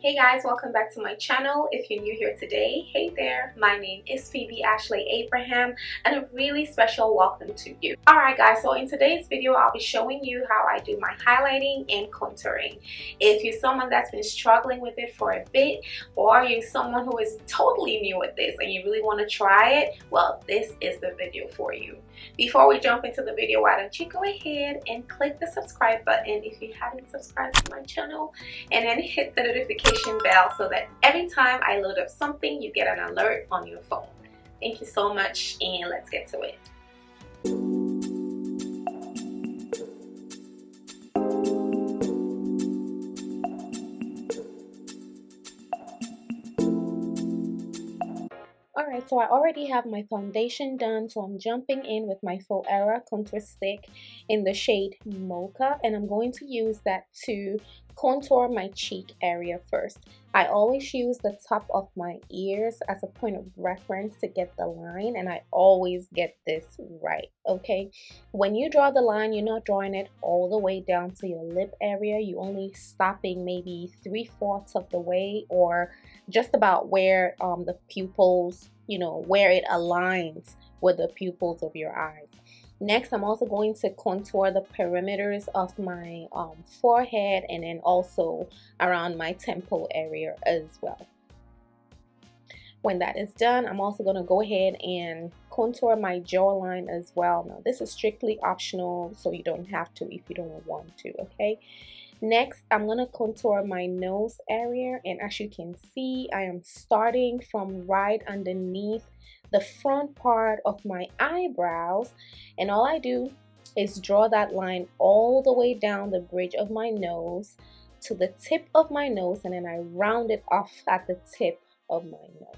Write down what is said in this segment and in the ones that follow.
Hey guys, welcome back to my channel. If you're new here today, hey there, my name is Phoebe Ashley Abraham and a really special welcome to you. Alright guys, so in today's video I'll be showing you how I do my highlighting and contouring. If you're someone that's been struggling with it for a bit, or you're someone who is totally new at this and you really want to try it, well, this is the video for you. Before we jump into the video, why don't you go ahead and click the subscribe button if you haven't subscribed to my channel, and then hit the notification bell so that every time I load up something you get an alert on your phone. Thank you so much, and let's get to it. Alright, so I already have my foundation done, so I'm jumping in with my PHOERA contour stick in the shade Mocha, and I'm going to use that to contour my cheek area first. I always use the top of my ears as a point of reference to get the line, and I always get this right, okay? When you draw the line, you're not drawing it all the way down to your lip area. You're only stopping maybe 3/4 of the way, or just about where the pupils, you know, where it aligns with the pupils of your eyes. Next, I'm also going to contour the perimeters of my forehead, and then also around my temple area as well. When that is done, I'm also going to go ahead and contour my jawline as well. Now, this is strictly optional, so you don't have to if you don't want to, okay? Next, I'm going to contour my nose area, and as you can see, I am starting from right underneath the front part of my eyebrows, and all I do is draw that line all the way down the bridge of my nose to the tip of my nose, and then I round it off at the tip of my nose.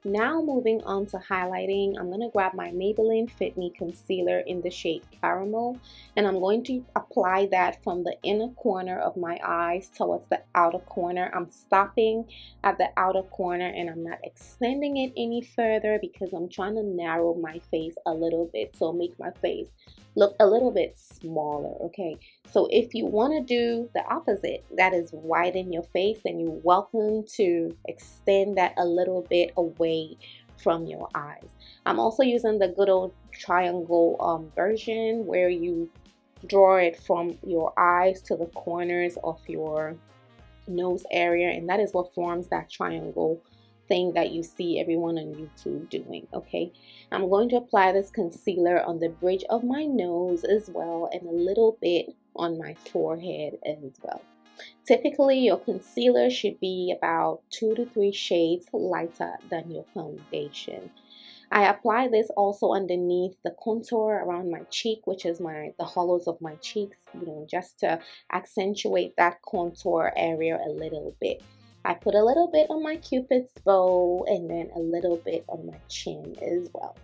Now moving on to highlighting, I'm going to grab my Maybelline Fit Me concealer in the shade Caramel, and I'm going to apply that from the inner corner of my eyes towards the outer corner. I'm stopping at the outer corner and I'm not extending it any further because I'm trying to narrow my face a little bit, so make my face look a little bit smaller, okay? So if you want to do the opposite, that is widen your face, and you're welcome to extend that a little bit away from your eyes. I'm also using the good old triangle version, where you draw it from your eyes to the corners of your nose area, and that is what forms that triangle thing that you see everyone on YouTube doing, okay? I'm going to apply this concealer on the bridge of my nose as well, and a little bit on my forehead as well. Typically, your concealer should be about 2 to 3 shades lighter than your foundation. I apply this also underneath the contour around my cheek, which is the hollows of my cheeks, you know, just to accentuate that contour area a little bit. I put a little bit on my Cupid's bow and then a little bit on my chin as well.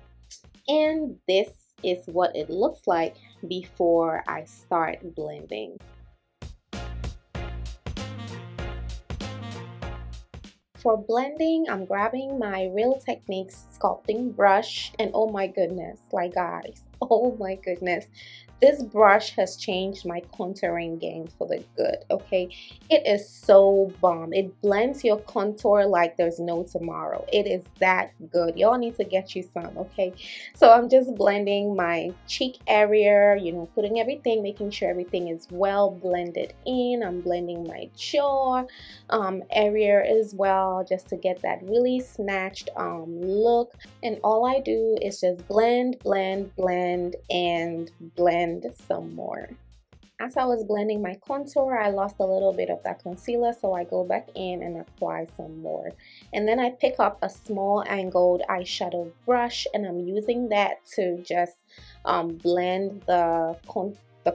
And this is what it looks like before I start blending. For blending, I'm grabbing my Real Techniques sculpting brush, and oh my goodness, like guys, oh my goodness, this brush has changed my contouring game for the good, okay? It is so bomb. It blends your contour like there's no tomorrow. It is that good. Y'all need to get you some, okay? So I'm just blending my cheek area, you know, putting everything, making sure everything is well blended in. I'm blending my jaw area as well, just to get that really snatched look. And all I do is just blend, blend, blend, and blend some more. As I was blending my contour, I lost a little bit of that concealer, so I go back in and apply some more. And then I pick up a small angled eyeshadow brush, and I'm using that to just blend the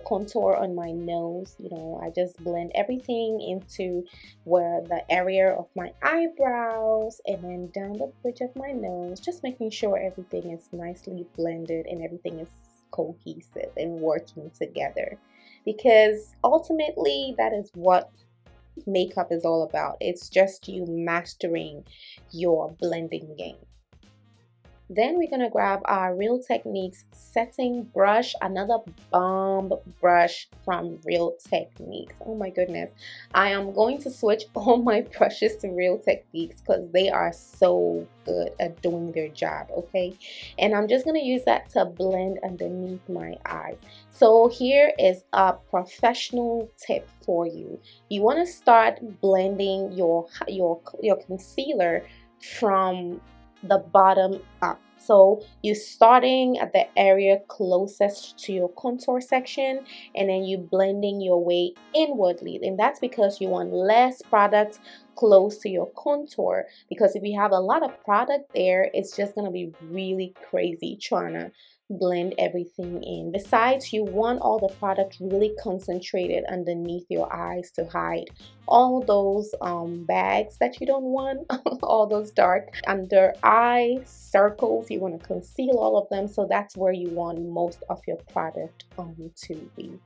contour on my nose. You know, I just blend everything into where the area of my eyebrows, and then down the bridge of my nose, just making sure everything is nicely blended and everything is cohesive and working together, because ultimately that is what makeup is all about. It's just you mastering your blending game. Then we're going to grab our Real Techniques setting brush, another bomb brush from Real Techniques. Oh my goodness. I am going to switch all my brushes to Real Techniques because they are so good at doing their job, okay? And I'm just going to use that to blend underneath my eyes. So here is a professional tip for you. You want to start blending your concealer from the bottom up. So you're starting at the area closest to your contour section, and then you blending your way inwardly, and that's because you want less product close to your contour, because if you have a lot of product there, it's just gonna be really crazy trying to blend everything in. Besides, you want all the product really concentrated underneath your eyes to hide all those bags that you don't want, all those dark under eye circles. You want to conceal all of them, so that's where you want most of your product to be.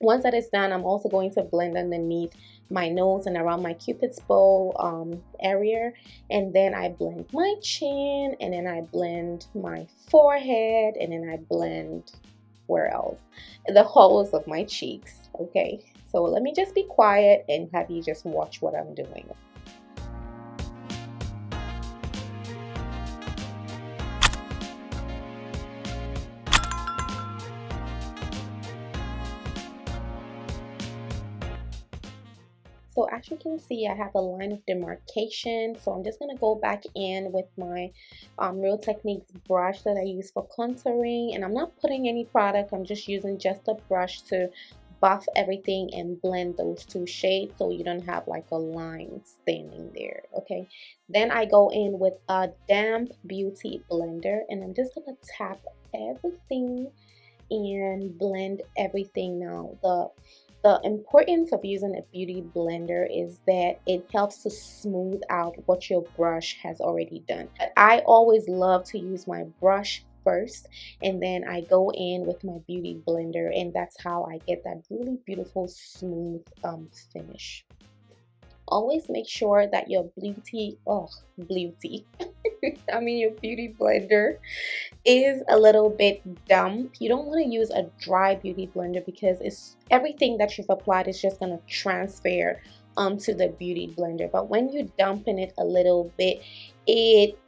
Once that is done, I'm also going to blend underneath my nose and around my cupid's bow area, and then I blend my chin, and then I blend my forehead, and then I blend where else? The hollows of my cheeks. Okay, so let me just be quiet and have you just watch what I'm doing. So as you can see, I have a line of demarcation. So I'm just going to go back in with my Real Techniques brush that I use for contouring. And I'm not putting any product. I'm just using just a brush to buff everything and blend those two shades so you don't have like a line standing there. Okay. Then I go in with a damp beauty blender, and I'm just going to tap everything and blend everything. Now, the importance of using a beauty blender is that it helps to smooth out what your brush has already done. But I always love to use my brush first, and then I go in with my beauty blender, and that's how I get that really beautiful smooth finish. Always make sure that your beauty I mean your beauty blender is a little bit damp. You don't want to use a dry beauty blender because it's everything that you've applied is just going to transfer onto the beauty blender. But when you dampen it a little bit, it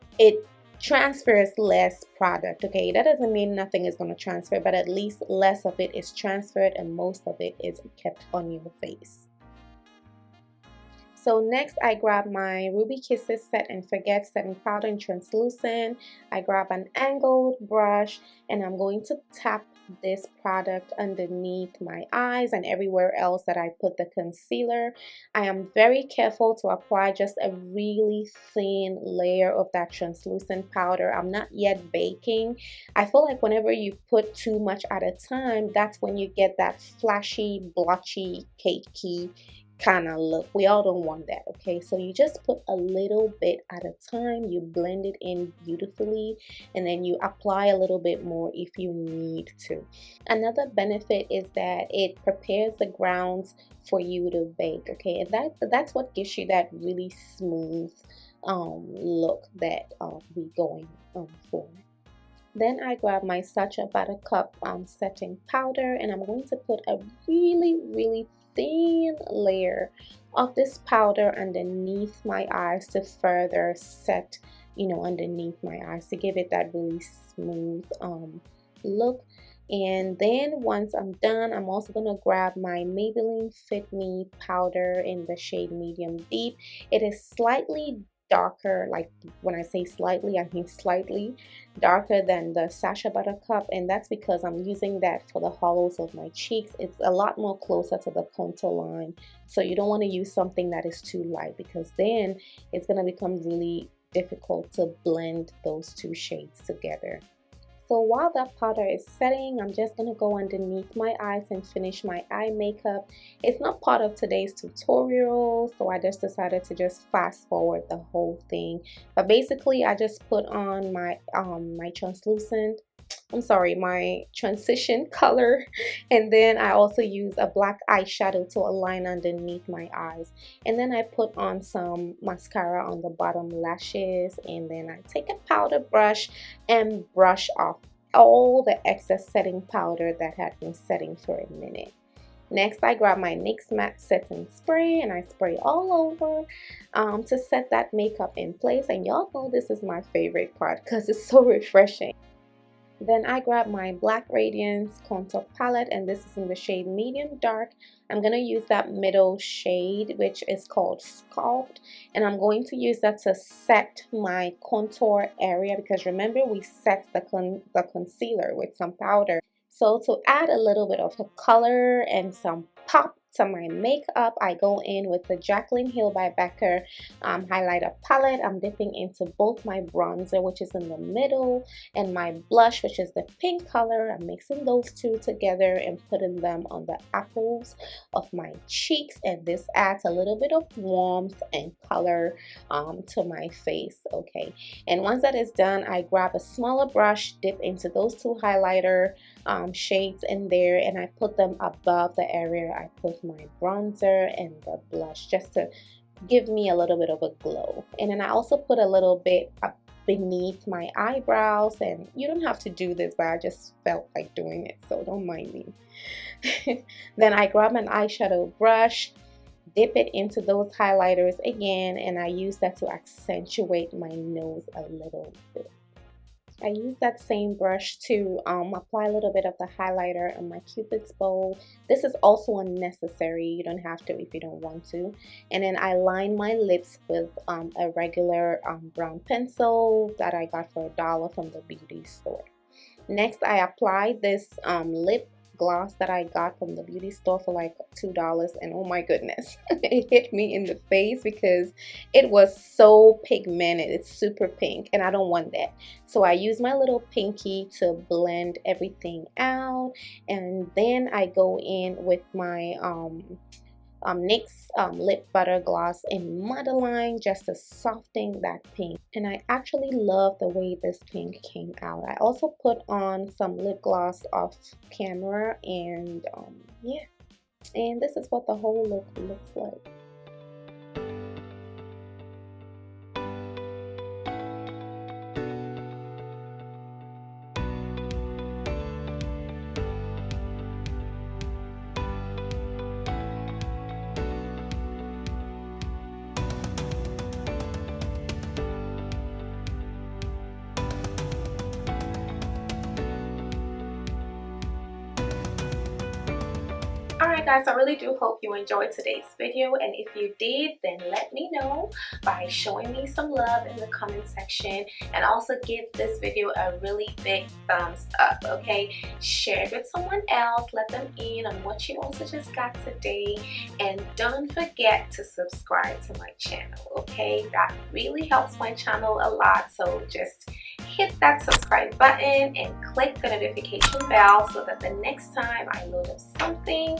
transfers less product. Okay, that doesn't mean nothing is going to transfer, but at least less of it is transferred and most of it is kept on your face. So next I grab my Ruby Kisses Set and Forget setting powder in translucent. I grab an angled brush, and I'm going to tap this product underneath my eyes and everywhere else that I put the concealer. I am very careful to apply just a really thin layer of that translucent powder. I'm not yet baking. I feel like whenever you put too much at a time, that's when you get that flashy, blotchy, cakey kind of look. We all don't want that. Okay, so you just put a little bit at a time, you blend it in beautifully, and then you apply a little bit more if you need to. Another benefit is that it prepares the grounds for you to bake. Okay, and that's what gives you that really smooth look that we're going for. Then I grab my Sacha Buttercup setting powder, and I'm going to put a really thin layer of this powder underneath my eyes to further set, you know, underneath my eyes to give it that really smooth look. And then once I'm done, I'm also going to grab my Maybelline Fit Me powder in the shade Medium Deep. It is slightly darker, like when I say slightly, I mean slightly darker than the Sacha Buttercup, and that's because I'm using that for the hollows of my cheeks. It's a lot more closer to the contour line, so you don't want to use something that is too light because then it's going to become really difficult to blend those two shades together. So while that powder is setting, I'm just going to go underneath my eyes and finish my eye makeup. It's not part of today's tutorial, so I just decided to just fast forward the whole thing. But basically, I just put on my my translucent my transition color, and then I also use a black eyeshadow to align underneath my eyes, and then I put on some mascara on the bottom lashes, and then I take a powder brush and brush off all the excess setting powder that had been setting for a minute. Next, I grab my NYX Matte Setting Spray and I spray all over to set that makeup in place. And y'all know this is my favorite part because it's so refreshing. Then I grab my black Radiance contour palette, and this is in the shade Medium Dark. I'm going to use that middle shade, which is called Sculpt, and I'm going to use that to set my contour area, because remember we set the concealer with some powder. So to add a little bit of a color and some pop to my makeup, I go in with the JACLYN Heal by BECCA highlighter palette. I'm dipping into both my bronzer, which is in the middle, and my blush, which is the pink color. I'm mixing those two together and putting them on the apples of my cheeks, and this adds a little bit of warmth and color to my face. Okay, and once that is done, I grab a smaller brush, dip into those two highlighter shades in there, and I put them above the area I put my bronzer and the blush, just to give me a little bit of a glow. And then I also put a little bit up beneath my eyebrows, and you don't have to do this, but I just felt like doing it, so don't mind me. Then I grab an eyeshadow brush, dip it into those highlighters again, and I use that to accentuate my nose a little bit. I use that same brush to apply a little bit of the highlighter on my Cupid's bow. This is also unnecessary. You don't have to if you don't want to. And then I line my lips with a regular brown pencil that I got for $1 from the beauty store. Next, I apply this lip gloss that I got from the beauty store for like $2, and oh my goodness, it hit me in the face because it was so pigmented. It's super pink and I don't want that, so I use my little pinky to blend everything out, and then I go in with my NYX lip butter gloss in Madeline just to soften that pink. And I actually love the way this pink came out. I also put on some lip gloss off camera, and yeah, and this is what the whole look looks like. Alright guys, I really do hope you enjoyed today's video, and if you did, then let me know by showing me some love in the comment section, and also give this video a really big thumbs up, okay? Share it with someone else, let them in on what you also just got today, and don't forget to subscribe to my channel, okay? That really helps my channel a lot, so just hit that subscribe button and click the notification bell so that the next time I load up something,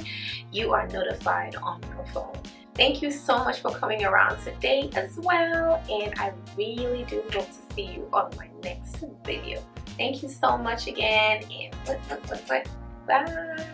you are notified on your phone. Thank you so much for coming around today as well, and I really do hope to see you on my next video. Thank you so much again, and bye.